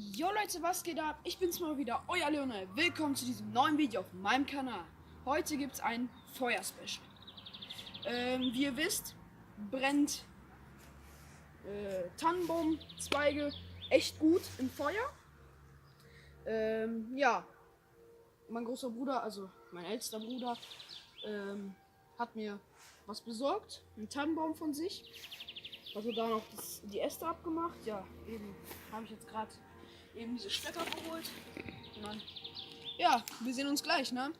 Jo Leute, was geht ab? Ich bin's mal wieder, euer Leonel. Willkommen zu diesem neuen Video auf meinem Kanal. Heute gibt's ein Feuerspecial. Wie ihr wisst, brennt Tannenbaumzweige echt gut im Feuer. Ja, mein großer Bruder, also mein ältester Bruder, hat mir was besorgt, einen Tannenbaum von sich. Also da noch die Äste abgemacht. Ja, eben habe ich jetzt gerade eben diese Stöcker geholt. Und dann, ja, wir sehen uns gleich, ne?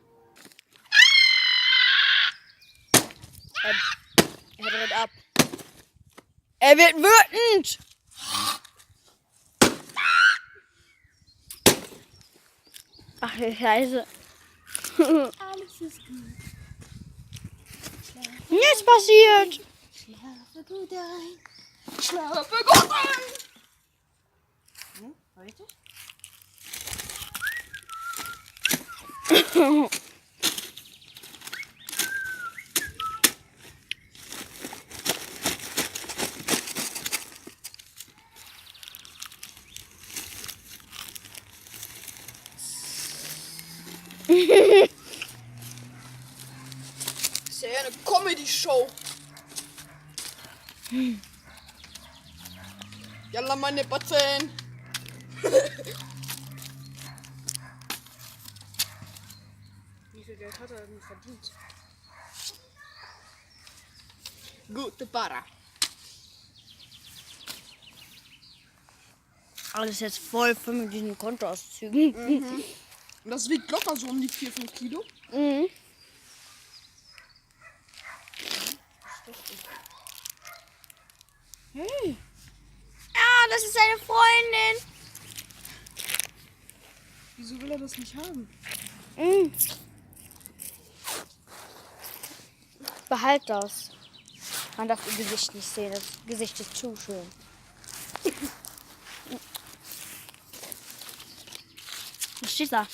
Er dreht ab. Er wird wütend! Ach, die Scheiße. Alles ist gut. Nichts passiert! Schlafe gut ein. Schlafe gut ein. War richtig? Ist ja eine Comedy-Show. Yalla meine Batzen. Wie viel Geld hat er denn verdient? Gute Para. Alles jetzt voll mit diesen Kontoauszügen. Und das wiegt locker so um die 4-5 Kilo. Mhm. Hey. Ah, das ist seine Freundin. Wieso will er das nicht haben? Mhm. Behalt das. Man darf ihr Gesicht nicht sehen. Das Gesicht ist zu schön. Was steht da?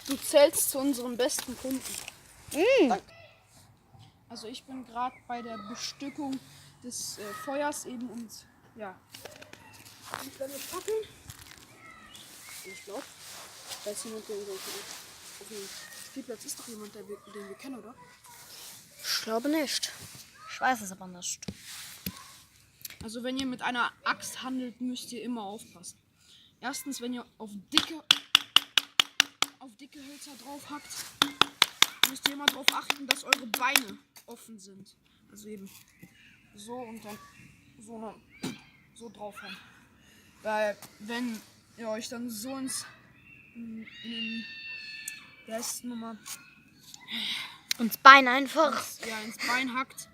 Du zählst zu unseren besten Kunden. Mhm. Danke. Also ich bin gerade bei der Bestückung des Feuers eben und ja. Ich werde packen. Ich glaube, da ist jemand, der auf dem Spielplatz ist doch jemand, den wir kennen, oder? Ich glaube nicht. Ich weiß es aber nicht. Also wenn ihr mit einer Axt handelt, müsst ihr immer aufpassen. Erstens, wenn ihr auf dicke Hölzer drauf hackt, müsst ihr immer darauf achten, dass eure Beine offen sind. Also eben so und dann so drauf haben. Weil wenn ihr euch dann so in den besten Nummer Ins Bein einfach. ins Bein hackt,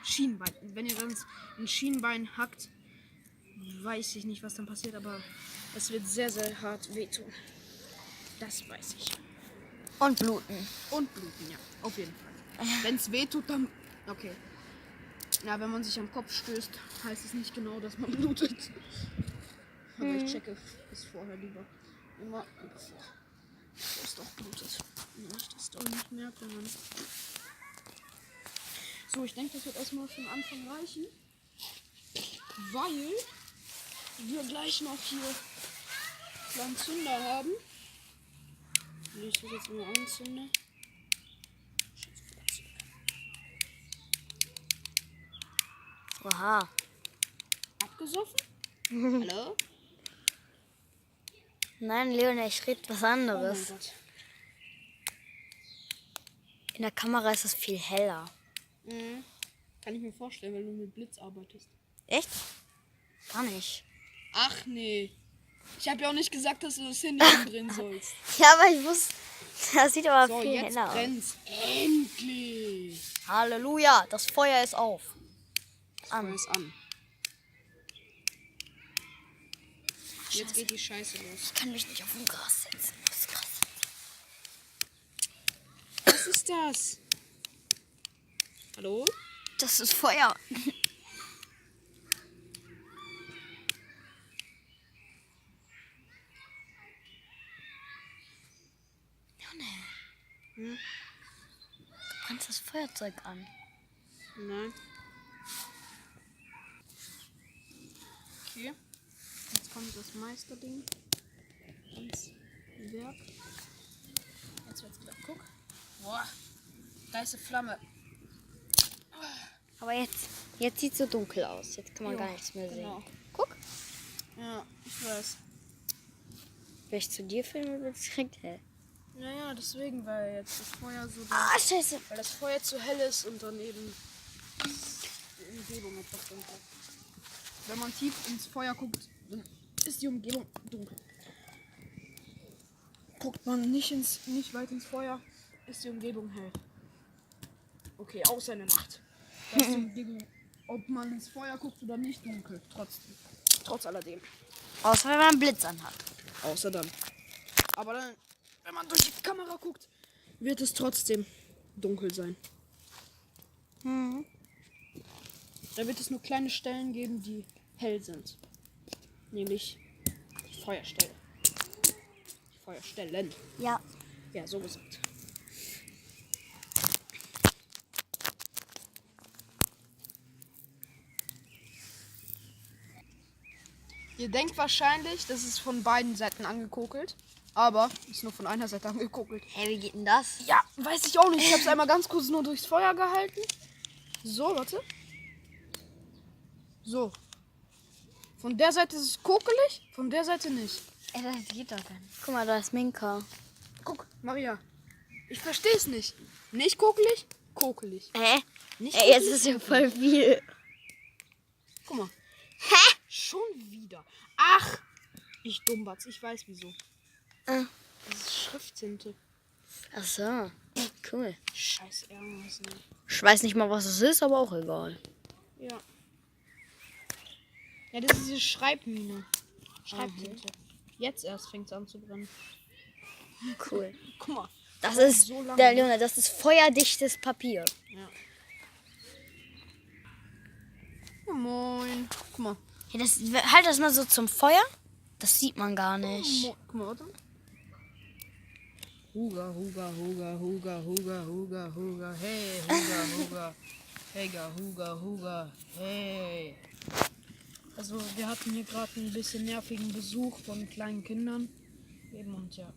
Schienbein. Wenn ihr dann ein Schienbein hackt, weiß ich nicht, was dann passiert, aber es wird sehr, sehr hart wehtun. Das weiß ich. Und bluten. Und bluten, ja. Auf jeden Fall. Wenn es weh tut, dann... Okay. Ja, wenn man sich am Kopf stößt, heißt es nicht genau, dass man blutet. Aber ich checke es vorher lieber. Immer bevor es doch blutet. Und ich das doch nicht merke, wenn man... So, ich denke, das wird erstmal für den Anfang reichen. Weil wir gleich noch hier einen Zünder haben. Will ich das jetzt mal anzünden? Oha. Abgesoffen? Hallo? Nein, Leon, ich rede was Oh mein anderes. Gott. In der Kamera ist es viel heller. Mhm. Kann ich mir vorstellen, weil du mit Blitz arbeitest. Echt? Gar nicht. Ach nee. Ich habe ja auch nicht gesagt, dass du das Handy umdrehen sollst. Ja, aber ich wusste, das sieht aber So, viel jetzt heller aus. brennt's. Endlich. Halleluja, das Feuer ist auf. Feuer ist an. Jetzt geht die Scheiße los. Ich kann mich nicht auf den Gras setzen. Das ist krass. Was ist das? Hallo? Das ist Feuer. Junge. Hm? Du kannst das Feuerzeug an. Nein. Okay. Jetzt kommt das Meisterding ins Werk. Jetzt wird's wieder. Guck. Boah. Da ist eine Flamme. Aber jetzt sieht es so dunkel aus. Jetzt kann man Jo, gar nichts mehr sehen. genau. Guck. Ja, ich weiß. Wenn ich zu dir filme, wird es direkt hell. Naja, deswegen, weil jetzt das Feuer so. Ah, scheiße. Weil das Feuer zu hell ist und dann eben die Umgebung etwas dunkel. Wenn man tief ins Feuer guckt, dann ist die Umgebung dunkel. Guckt man nicht weit ins Feuer, ist die Umgebung hell. Okay, außer in der Nacht. Da ist die Umgebung, ob man ins Feuer guckt oder nicht, dunkel. Trotzdem. Trotz alledem. Außer wenn man einen Blitz anhat. Außer dann. Aber dann, wenn man durch die Kamera guckt, wird es trotzdem dunkel sein. Mhm. Da wird es nur kleine Stellen geben, die hell sind. Nämlich die Feuerstelle. Die Feuerstellen. Ja. Ja, so gesagt. Ihr denkt wahrscheinlich, das ist von beiden Seiten angekokelt. Aber ist nur von einer Seite angekokelt. Hey, wie geht denn das? Ja, weiß ich auch nicht. Ich habe es einmal ganz kurz nur durchs Feuer gehalten. So, warte. So. Von der Seite ist es kokelig, von der Seite nicht. Ey, das geht doch dann. Guck mal, da ist Minka. Guck, Maria. Ich verstehe es nicht. Nicht kokelig, kokelig. Hä? Nicht Ey, jetzt kokelig, ist ja voll viel. Guck mal. Hä? Schon wieder. Ach, ich Dummbatz. Ich weiß wieso. Ah. Das ist Schrifttinte. Ach so. Cool. Scheiß Ärmel. Ich weiß nicht mal, was es ist, aber auch egal. Ja. Ja, das ist diese Schreibmine. Schreibtinte. Jetzt erst fängt es an zu brennen. Cool. Guck mal. Das brennt ist, so lange. der Leona, das ist feuerdichtes Papier. Ja. Ja, moin. Guck mal. Hey, halt das mal so zum Feuer. Das sieht man gar nicht. Guck mal, warte. Huga, huga, huga, huga, huga, huga, huga, hey, huga, huga, hega, huga, huga, hey. Also wir hatten hier gerade ein bisschen nervigen Besuch von kleinen Kindern. Eben und ja.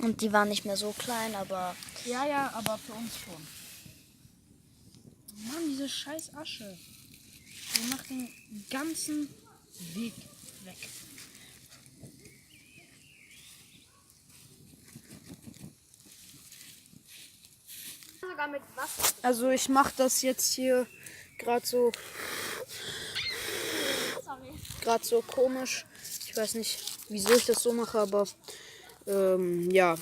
Und die waren nicht mehr so klein, aber... Ja, aber für uns schon. Mann, diese scheiß Asche. Die macht den ganzen Weg weg. Sogar mit Wasser. Also ich mache das jetzt hier gerade so komisch. Ich weiß nicht, wieso ich das so mache, aber ja.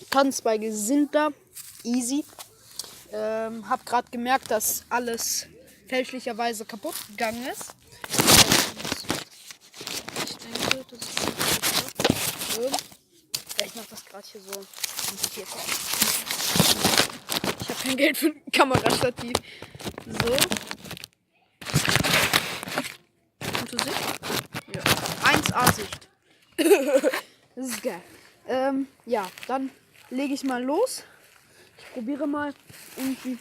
Tanz bei Gesinnter. Easy. Hab gerade gemerkt, dass alles fälschlicherweise kaputt gegangen ist. Ich denke, das ist ich mache das gerade hier so. Ich habe kein Geld für ein Kamerastativ. So. Gute Sicht? Ja. 1A-Sicht. Das ist geil. Ja, dann lege ich mal los. Ich probiere mal irgendwie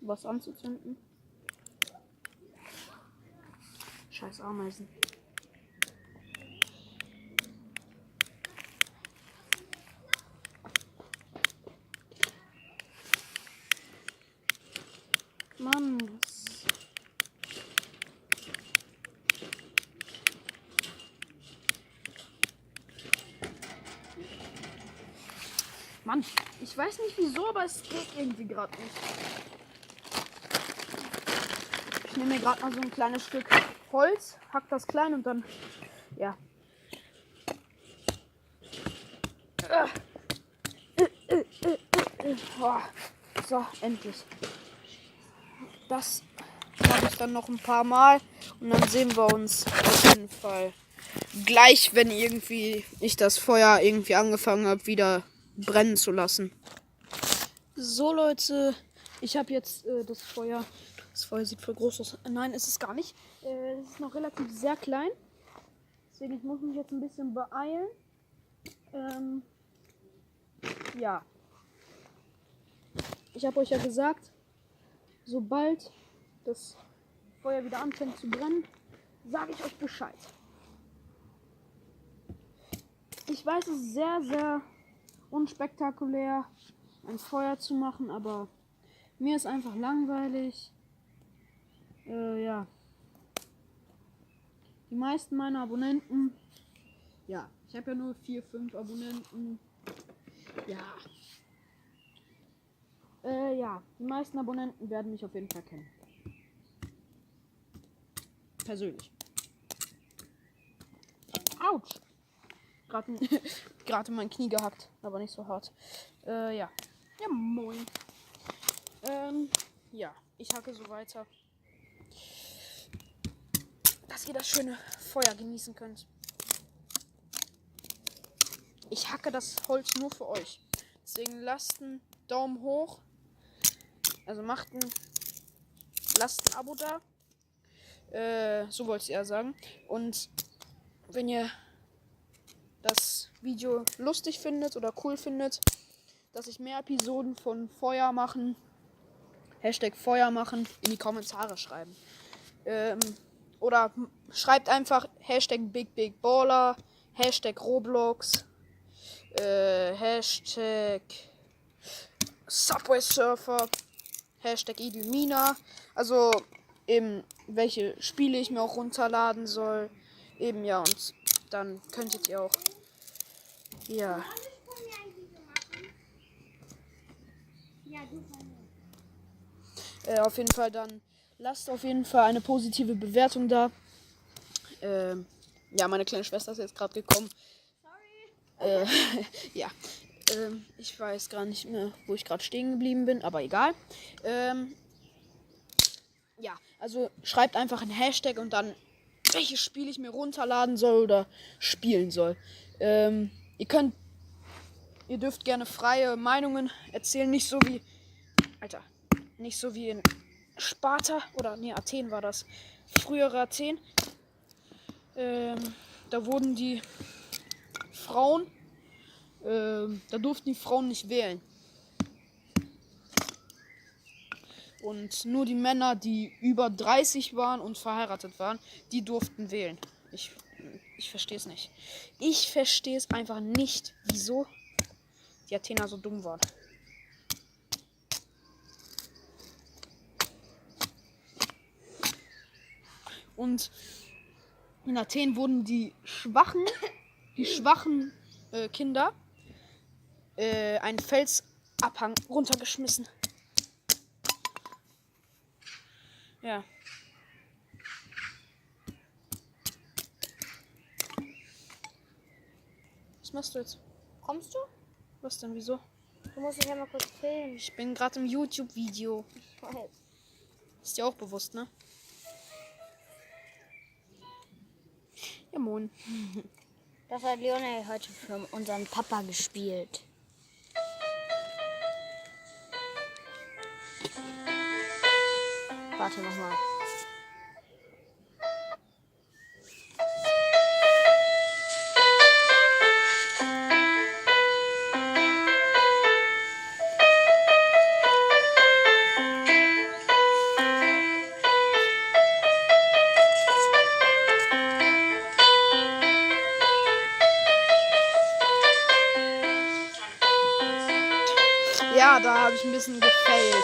was anzuzünden. Scheiß Ameisen. Mann. Mann, ich weiß nicht wieso, aber es geht irgendwie gerade nicht. Ich nehme mir gerade mal so ein kleines Stück Holz, hack das klein und dann, ja. So, endlich. Das mache ich dann noch ein paar Mal und dann sehen wir uns auf jeden Fall gleich, wenn irgendwie ich das Feuer irgendwie angefangen habe, wieder brennen zu lassen. So Leute, ich habe jetzt das Feuer. Das Feuer sieht voll groß aus. Nein, ist es gar nicht. Es ist noch relativ sehr klein. Deswegen ich muss mich jetzt ein bisschen beeilen. Ja. Ich habe euch ja gesagt, sobald das Feuer wieder anfängt zu brennen, sage ich euch Bescheid. Ich weiß, es ist sehr, sehr unspektakulär, ein Feuer zu machen, aber mir ist einfach langweilig. Ja. Die meisten meiner Abonnenten, ja, ich habe ja nur 4, 5 Abonnenten. Ja. Ja, die meisten Abonnenten werden mich auf jeden Fall kennen. Persönlich. Autsch! Gerade mein Knie gehackt, aber nicht so hart. Ja. Ja, moin. Ja, ich hacke so weiter. Dass ihr das schöne Feuer genießen könnt. Ich hacke das Holz nur für euch. Deswegen lasst einen Daumen hoch. Also lasst ein Abo da. So wollte ich eher sagen. Und wenn ihr das Video lustig findet oder cool findet, dass ich mehr Episoden von Feuer machen, #Feuer machen, in die Kommentare schreiben. Oder schreibt einfach #BigBigBaller, #Roblox, Subway Surfer, #Idumina. Also eben welche Spiele ich mir auch runterladen soll. Eben ja, und dann könntet ihr auch ja. Auf jeden Fall dann lasst auf jeden Fall eine positive Bewertung da. Ja, meine kleine Schwester ist jetzt gerade gekommen. Sorry. Ja. Ich weiß gar nicht mehr, wo ich gerade stehen geblieben bin, aber egal. Ja, also schreibt einfach ein Hashtag und dann, welches Spiel ich mir runterladen soll oder spielen soll. Ihr dürft gerne freie Meinungen erzählen, nicht so wie in Sparta oder Athen war das. Frühere Athen. Da wurden die Frauen, da durften die Frauen nicht wählen. Und nur die Männer, die über 30 waren und verheiratet waren, die durften wählen. Ich verstehe es nicht. Ich verstehe es einfach nicht, wieso die Athener so dumm waren. Und in Athen wurden die schwachen Kinder einen Felsabhang runtergeschmissen. Ja. Was machst du jetzt? Kommst du? Was denn? Wieso? Du musst dich ja mal kurz filmen. Ich bin gerade im YouTube-Video. Ist dir auch bewusst, ne? Ja, moin. Das hat Lionel heute für unseren Papa gespielt. Warte nochmal. Ja, da habe ich ein bisschen gefailt.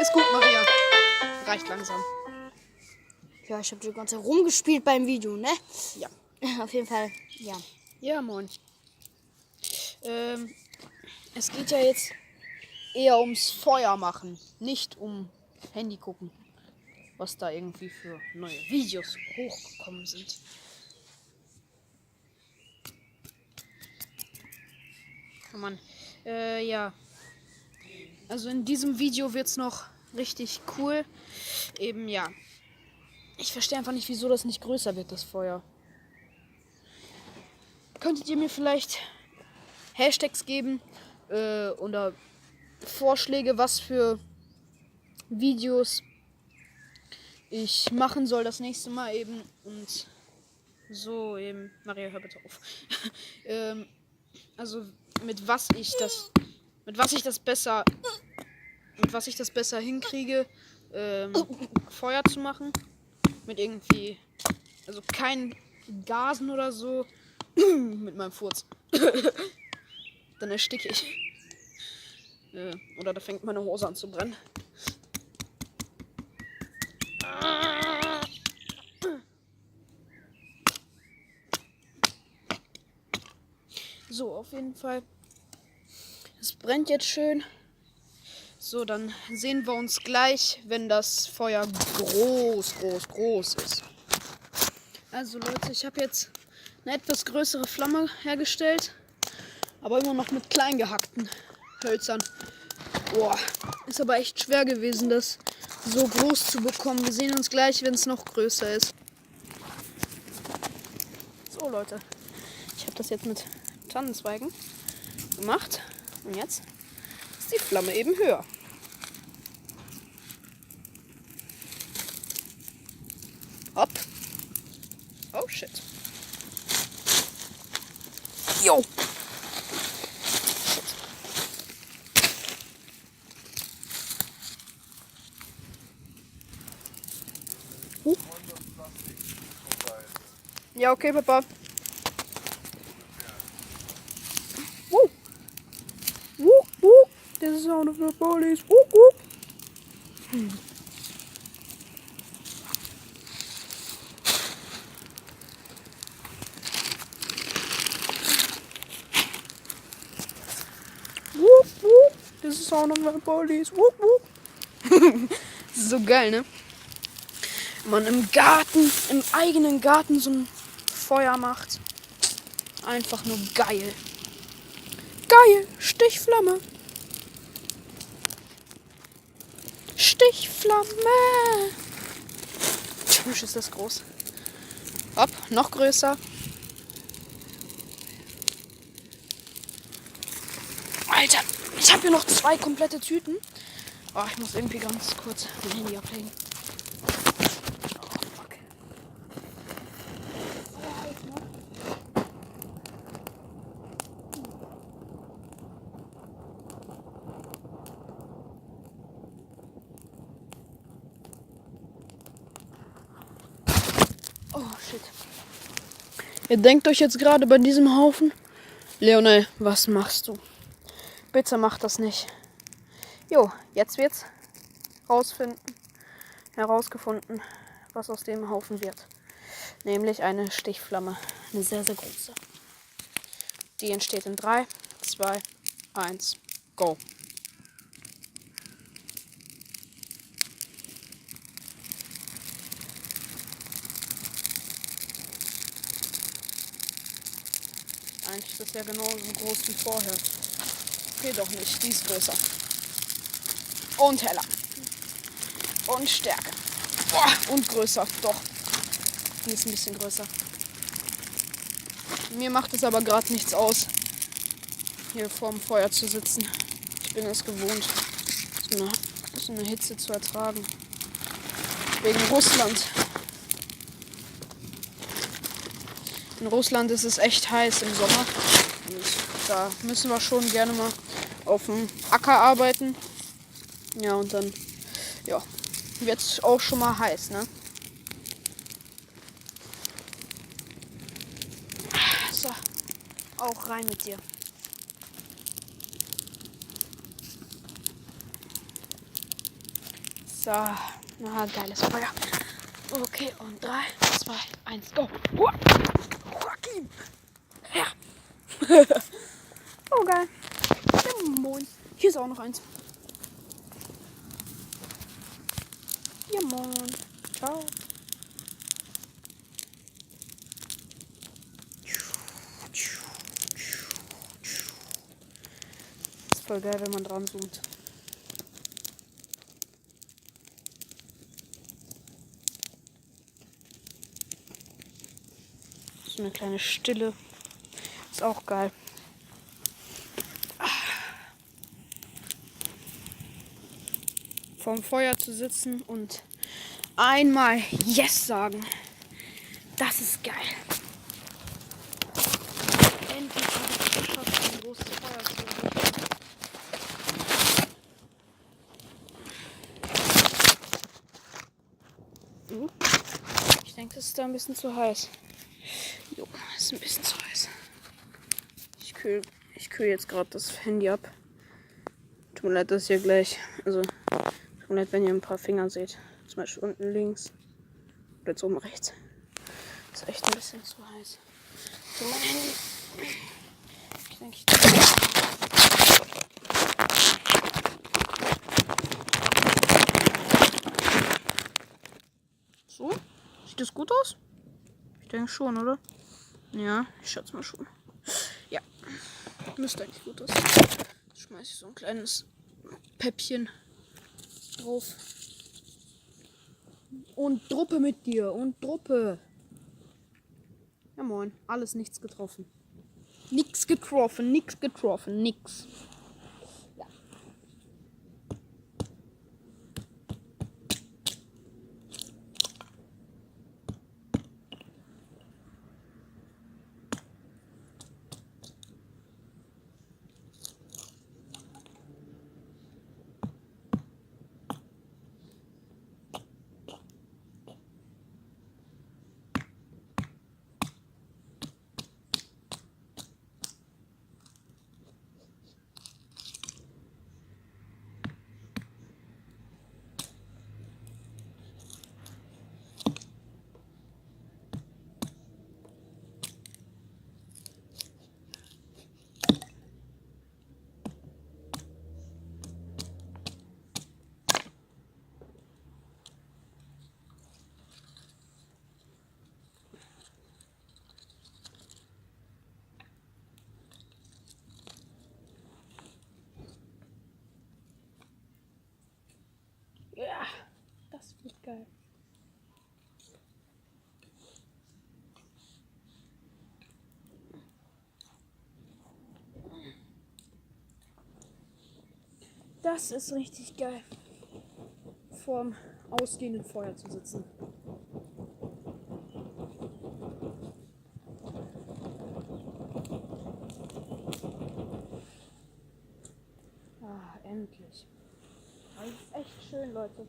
Ist gut, Maria. Reicht langsam. Ja, ich habe die ganze Zeit rumgespielt beim Video, ne? Ja. Auf jeden Fall, ja. Ja, moin. Es geht ja jetzt eher ums Feuer machen, nicht um Handy gucken, was da irgendwie für neue Videos hochgekommen sind. Kann man, ja. Also in diesem Video wird's noch richtig cool. Eben, ja. Ich verstehe einfach nicht, wieso das nicht größer wird, das Feuer. Könntet ihr mir vielleicht Hashtags geben oder Vorschläge, was für Videos ich machen soll das nächste Mal eben und so eben. Maria, hör bitte auf. Also mit was ich das besser hinkriege, Feuer zu machen. Mit irgendwie, also kein Gasen oder so. Mit meinem Furz. Dann ersticke ich. Oder da fängt meine Hose an zu brennen. So, auf jeden Fall. Es brennt jetzt schön. So, dann sehen wir uns gleich, wenn das Feuer groß ist. Also Leute, ich habe jetzt eine etwas größere Flamme hergestellt. Aber immer noch mit klein gehackten Hölzern. Boah, ist aber echt schwer gewesen, das so groß zu bekommen. Wir sehen uns gleich, wenn es noch größer ist. So Leute, ich habe das jetzt mit Tannenzweigen gemacht. Und jetzt ist die Flamme eben höher. Hopp. Oh shit. Jo. Ja, okay, Papa. Woo. Woo, woo. This is the sound of the police. Woo, woo. Woo, woo. This is the sound of the police. Woo, woo. So geil, ne? Wenn man im Garten, im eigenen Garten so ein Feuer macht. Einfach nur geil. Geil. Stichflamme. Stichflamme. Tschüss, ist das groß. Hopp, noch größer. Alter, ich habe hier noch 2 komplette Tüten. Oh, ich muss irgendwie ganz kurz mein Handy ablegen. Oh, shit. Ihr denkt euch jetzt gerade bei diesem Haufen, Leonel, was machst du? Bitte mach das nicht. Jo, jetzt wird's herausgefunden, was aus dem Haufen wird. Nämlich eine Stichflamme. Eine sehr, sehr große. Die entsteht in 3, 2, 1, go. Eigentlich ist das ja genauso groß wie vorher. Okay, doch nicht. Die ist größer. Und heller. Und stärker. Boah, und größer. Doch. Die ist ein bisschen größer. Mir macht es aber gerade nichts aus, hier vorm Feuer zu sitzen. Ich bin es gewohnt, so eine Hitze zu ertragen. Wegen Russland. In Russland ist es echt heiß im Sommer. Und da müssen wir schon gerne mal auf dem Acker arbeiten. Ja, und dann wird es auch schon mal heiß, ne? So, auch rein mit dir. So, na, geiles Feuer. Okay, und 3, 2, 1, go. Joaquin! Ja. Oh, geil. Ja, moin. Hier ist auch noch eins. Ja, moin. Ciao. Ist voll geil, wenn man dran zoomt. So eine kleine Stille. Ist auch geil. Vorm Feuer zu sitzen und einmal Yes sagen. Das ist geil. Endlich habe ich es geschafft, ein großes Feuer zu errichten. Ich denke, das ist da ein bisschen zu heiß. Jo, ist ein bisschen zu heiß. Ich kühle jetzt gerade das Handy ab. Tut mir leid, dass ihr gleich, also tut mir leid, wenn ihr ein paar Finger seht. Zum Beispiel unten links oder jetzt oben rechts. Ist echt ein bisschen zu heiß. So, mein Handy. Ich denke, so? Sieht das gut aus? Ich denke schon, oder? Ja, ich schätze mal schon. Ja, müsste eigentlich gut aus. Jetzt schmeiße ich so ein kleines Päppchen drauf. Und Druppe mit dir. Und Druppe. Ja moin. Alles nichts getroffen. Nix getroffen. Nix. Ja. Ja, das wird geil. Das ist richtig geil. Vorm ausgehenden Feuer zu sitzen. Ah, endlich. Das ist echt schön, Leute.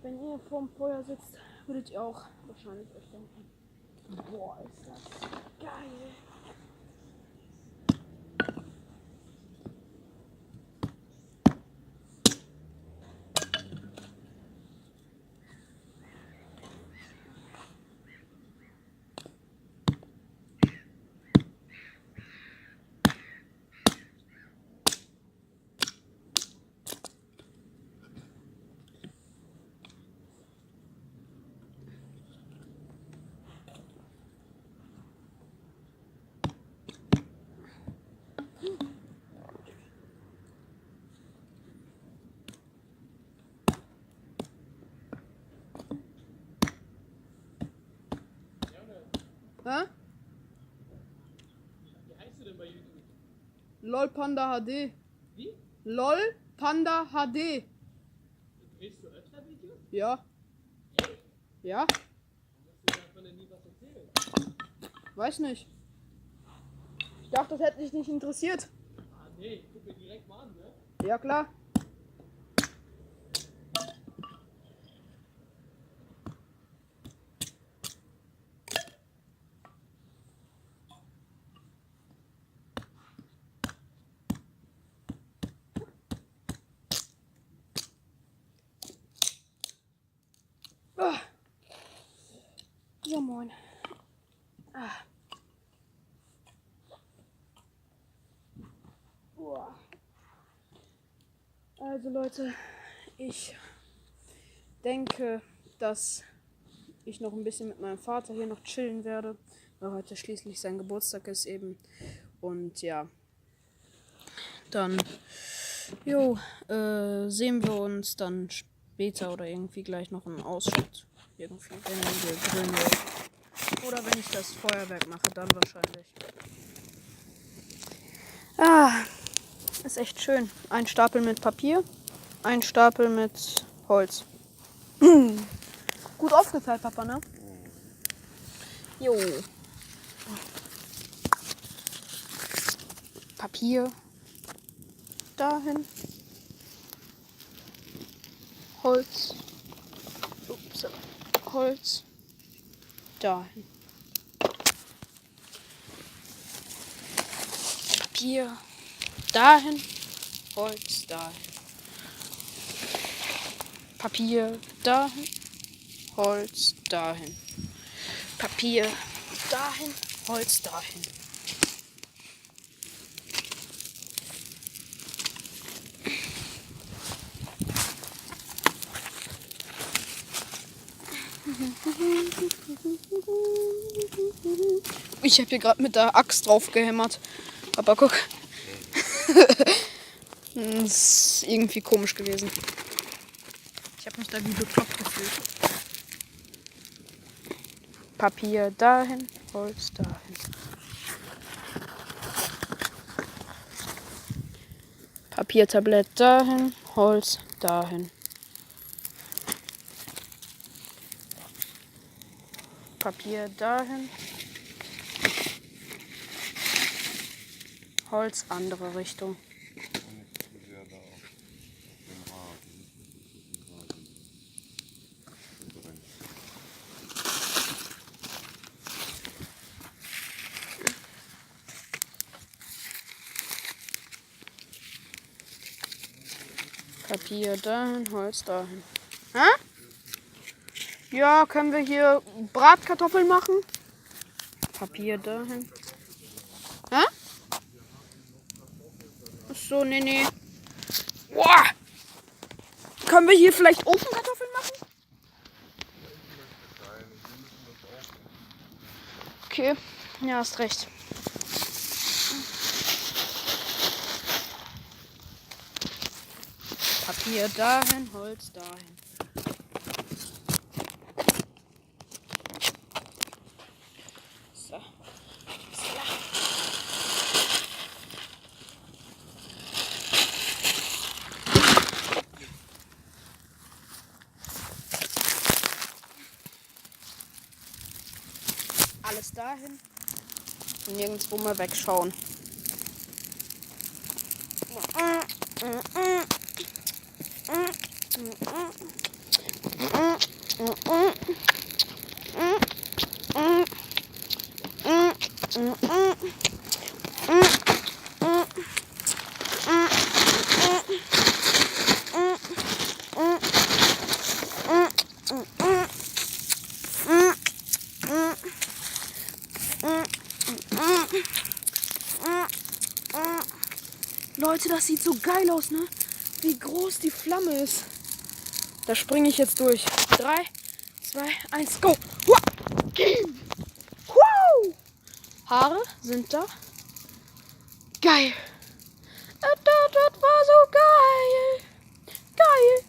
Wenn ihr vorm Feuer sitzt, würdet ihr auch wahrscheinlich euch denken, boah, ist das geil. Hä? Wie heißt du denn bei YouTube? LOL Panda HD. Wie? LOL Panda HD. Drehst du öfter Videos? Ja. Ja? Warum hast du davon denn nie was erzählt? Weiß nicht. Ich dachte, das hätte dich nicht interessiert. Ah nee, ich guck mir direkt mal an, ne? Ja, klar. Ah. Ja, moin. Ah. Uah. Also Leute, ich denke, dass ich noch ein bisschen mit meinem Vater hier noch chillen werde, weil heute schließlich sein Geburtstag ist eben. Und ja, dann sehen wir uns dann später oder irgendwie gleich noch einen Ausschnitt. Irgendwie, wenn wir grillen. Oder wenn ich das Feuerwerk mache, dann wahrscheinlich. Ah, ist echt schön. Ein Stapel mit Papier, ein Stapel mit Holz. Gut aufgeteilt, Papa, ne? Jo. Papier. Dahin. Holz. Ups. Holz dahin. Papier dahin, Holz dahin. Papier dahin, Holz dahin. Papier dahin, Holz dahin. Ich habe hier gerade mit der Axt drauf gehämmert. Aber guck. Das ist irgendwie komisch gewesen. Ich habe mich da wie bekloppt gefühlt. Papier dahin, Holz dahin. Papiertablett dahin, Holz dahin. Papier dahin. Holz andere Richtung. Papier dahin, Holz dahin. Hä? Ja, können wir hier Bratkartoffeln machen? Papier dahin. Hä? Achso, nee. Boah! Können wir hier vielleicht Ofenkartoffeln machen? Okay, ja, hast recht. Papier dahin, Holz dahin. So. Alles dahin. Und nirgendwo mal wegschauen. Leute, das sieht so geil aus, ne? Wie groß die Flamme ist. Da springe ich jetzt durch. 3, 2, 1, go! Wow! Haare sind da. Geil! Das war so geil! Geil!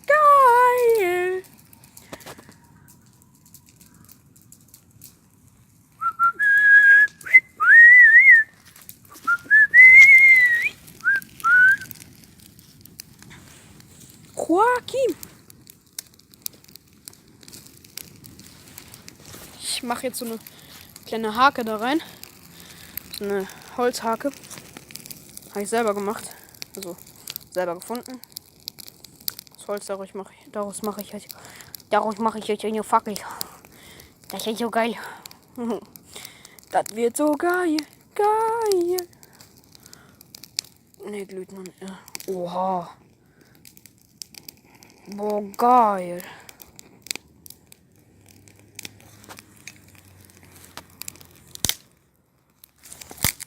Joachim! Ich mache jetzt so eine kleine Hake da rein. So eine Holzhake. Habe ich selber gemacht. Also selber gefunden. Das Holz, daraus mache ich jetzt eine Fackel. Das ist so geil. Das wird so geil. Geil. Ne, glüht noch nicht. Oha. Boah, geil.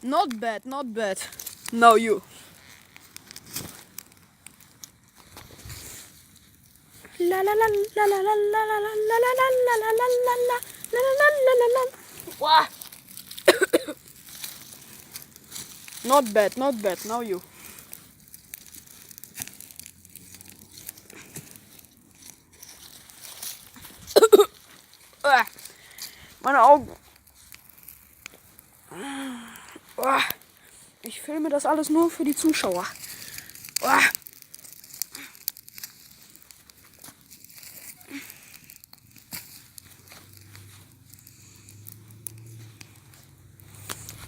Not bad, not bad. Now you. La la la la la la la la la la la la la la la la. Wow. Not bad, not bad. Now you. Meine Augen. Ich filme das alles nur für die Zuschauer.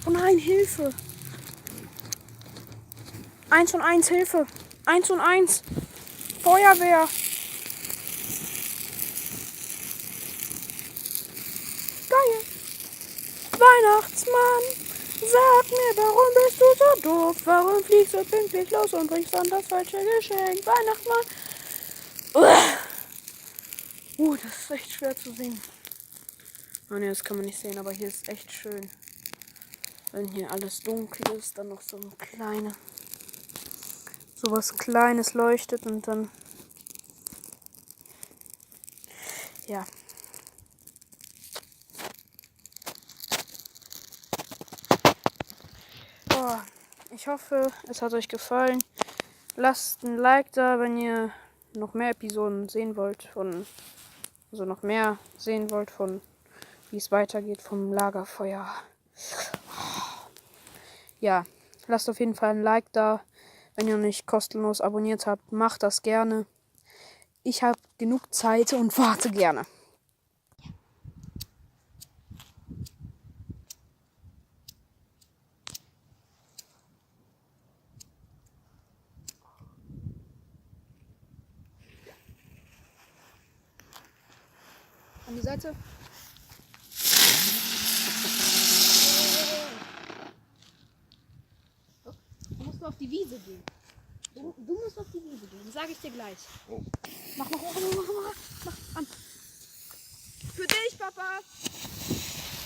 Oh nein, Hilfe. 1&1, Hilfe. 1&1. Feuerwehr. Weihnachtsmann, sag mir, warum bist du so doof? Warum fliegst du pünktlich los und bringst dann das falsche Geschenk? Weihnachtsmann. Das ist echt schwer zu singen. Oh ne, das kann man nicht sehen, aber hier ist echt schön. Wenn hier alles dunkel ist, dann noch so was Kleines leuchtet und dann, ja. Ich hoffe, es hat euch gefallen. Lasst ein Like da, wenn ihr noch mehr Episoden sehen wollt noch mehr sehen wollt von, wie es weitergeht vom Lagerfeuer. Ja, lasst auf jeden Fall ein Like da. Wenn ihr nicht kostenlos abonniert habt, macht das gerne. Ich habe genug Zeit und warte gerne. An die Seite. Du musst auf die Wiese gehen. Du musst auf die Wiese gehen, sage ich dir gleich. Oh. Mach an. Für dich, Papa.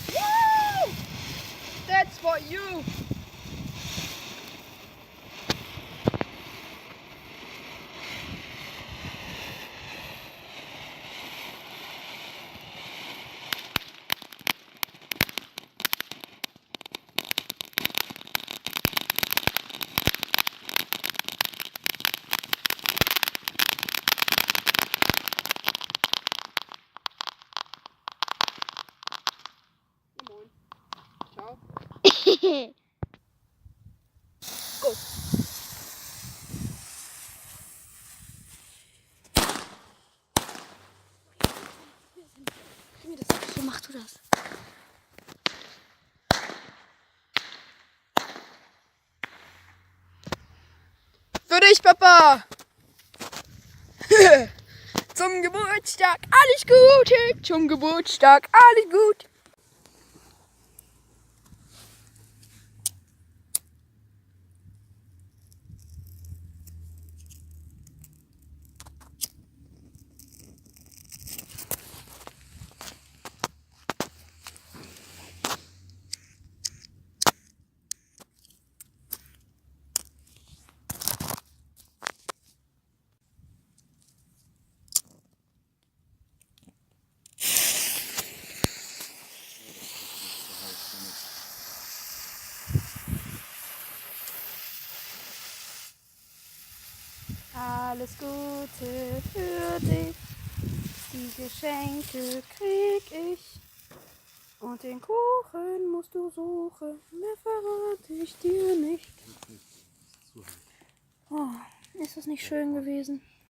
Woo! That's for you. Ciao. Go. Gib mir das. So mach du das. Für dich, Papa. Zum Geburtstag alles Gute. Zum Geburtstag alles Gute. Alles Gute für dich, die Geschenke krieg ich und den Kuchen musst du suchen, mehr verrate ich dir nicht. Oh, ist das nicht schön gewesen?